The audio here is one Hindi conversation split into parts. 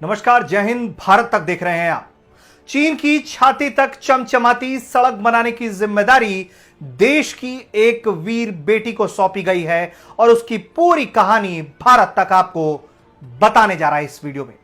नमस्कार, जय हिंद। भारत तक देख रहे हैं आप। चीन की छाती तक चमचमाती सड़क बनाने की जिम्मेदारी देश की एक वीर बेटी को सौंपी गई है और उसकी पूरी कहानी भारत तक आपको बताने जा रहा है इस वीडियो में।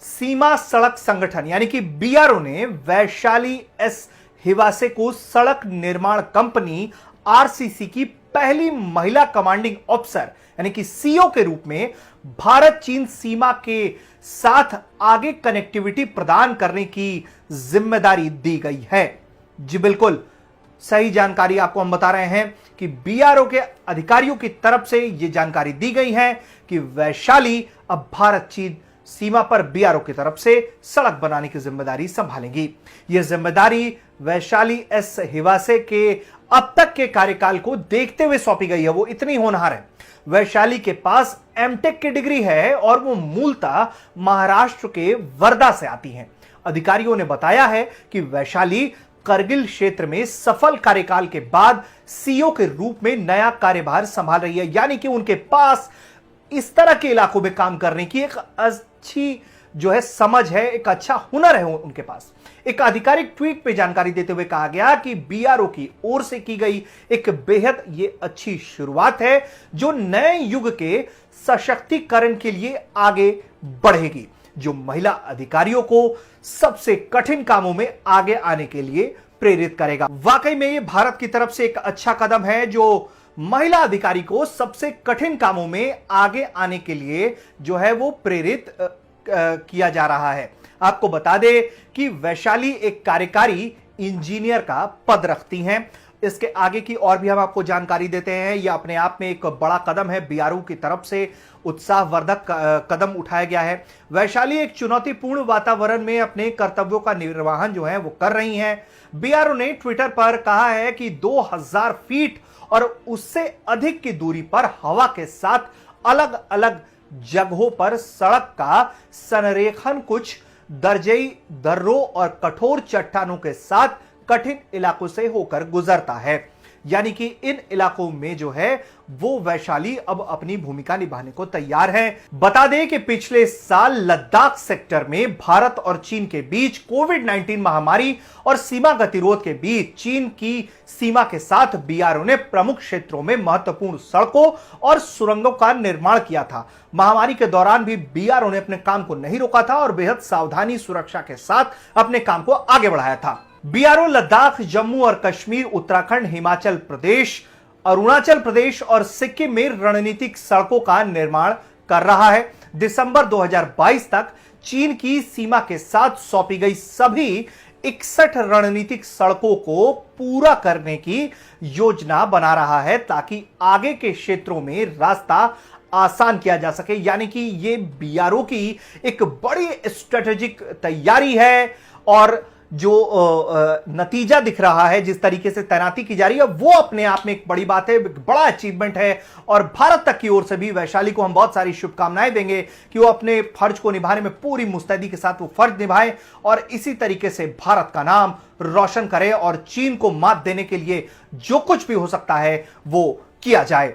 सीमा सड़क संगठन यानी कि बीआरओ ने वैशाली एस हिवासे को सड़क निर्माण कंपनी आरसीसी की पहली महिला कमांडिंग ऑफिसर यानी कि सीओ के रूप में भारत चीन सीमा के साथ आगे कनेक्टिविटी प्रदान करने की जिम्मेदारी दी गई है। जी बिल्कुल सही जानकारी आपको हम बता रहे हैं कि बीआरओ के अधिकारियों की तरफ से यह जानकारी दी गई है कि वैशाली अब भारत चीन सीमा पर बीआरओ की तरफ से सड़क बनाने की जिम्मेदारी संभालेंगी। यह जिम्मेदारी वैशाली एस हिवासे के अब तक के कार्यकाल को देखते हुए सौंपी गई है। वो इतनी होनहार है। वैशाली के पास एमटेक की डिग्री है और वो मूलतः महाराष्ट्र के वर्धा से आती हैं। अधिकारियों ने बताया है कि वैशाली करगिल क्षेत्र में सफल कार्यकाल के बाद सीओ के रूप में नया कार्यभार संभाल रही है, यानी कि उनके पास इस तरह के इलाकों में काम करने की एक अच्छी समझ है, एक अच्छा हुनर है उनके पास। एक आधिकारिक ट्वीट पे जानकारी देते हुए कहा गया कि बीआरओ की ओर से की गई एक बेहद ये अच्छी शुरुआत है जो नए युग के सशक्तिकरण के लिए आगे बढ़ेगी, जो महिला अधिकारियों को सबसे कठिन कामों में आगे आने के लिए प्रेरित करेगा। वाकई में ये भारत की तरफ से एक अच्छा कदम है जो महिला अधिकारी को सबसे कठिन कामों में आगे आने के लिए वो प्रेरित किया जा रहा है। आपको बता दें कि वैशाली एक कार्यकारी इंजीनियर का पद रखती हैं। इसके आगे की और भी हम आपको जानकारी देते हैं। यह अपने आप में एक बड़ा कदम है, बीआरओ की तरफ से उत्साहवर्धक कदम उठाया गया है। वैशाली एक चुनौतीपूर्ण वातावरण में अपने कर्तव्यों का निर्वहन वो कर रही हैं। बीआरओ ने ट्विटर पर कहा है कि 2000 फीट और उससे अधिक की दूरी पर हवा के साथ अलग अलग जगहों पर सड़क का संरेखण कुछ दर्जई दर्रों और कठोर चट्टानों के साथ कठिन इलाकों से होकर गुजरता है, यानी कि इन इलाकों में वो वैशाली अब अपनी भूमिका निभाने को तैयार है। बता दें कि पिछले साल लद्दाख सेक्टर में भारत और चीन के बीच कोविड-19 महामारी और सीमा गतिरोध के बीच चीन की सीमा के साथ बीआरओ ने प्रमुख क्षेत्रों में महत्वपूर्ण सड़कों और सुरंगों का निर्माण किया था। महामारी के दौरान भी बीआरओ ने अपने काम को नहीं रोका था और बेहद सावधानी सुरक्षा के साथ अपने काम को आगे बढ़ाया था। बीआरओ लद्दाख, जम्मू और कश्मीर, उत्तराखंड, हिमाचल प्रदेश, अरुणाचल प्रदेश और सिक्किम में रणनीतिक सड़कों का निर्माण कर रहा है। दिसंबर 2022 तक चीन की सीमा के साथ सौंपी गई सभी 61 रणनीतिक सड़कों को पूरा करने की योजना बना रहा है ताकि आगे के क्षेत्रों में रास्ता आसान किया जा सके, यानी कि ये बीआरओ की एक बड़ी स्ट्रेटेजिक तैयारी है। और जो नतीजा दिख रहा है, जिस तरीके से तैनाती की जा रही है, वो अपने आप में एक बड़ी बात है, बड़ा अचीवमेंट है। और भारत तक की ओर से भी वैशाली को हम बहुत सारी शुभकामनाएं देंगे कि वो अपने फर्ज को निभाने में पूरी मुस्तैदी के साथ वो फर्ज निभाए और इसी तरीके से भारत का नाम रोशन करे और चीन को मात देने के लिए जो कुछ भी हो सकता है वो किया जाए।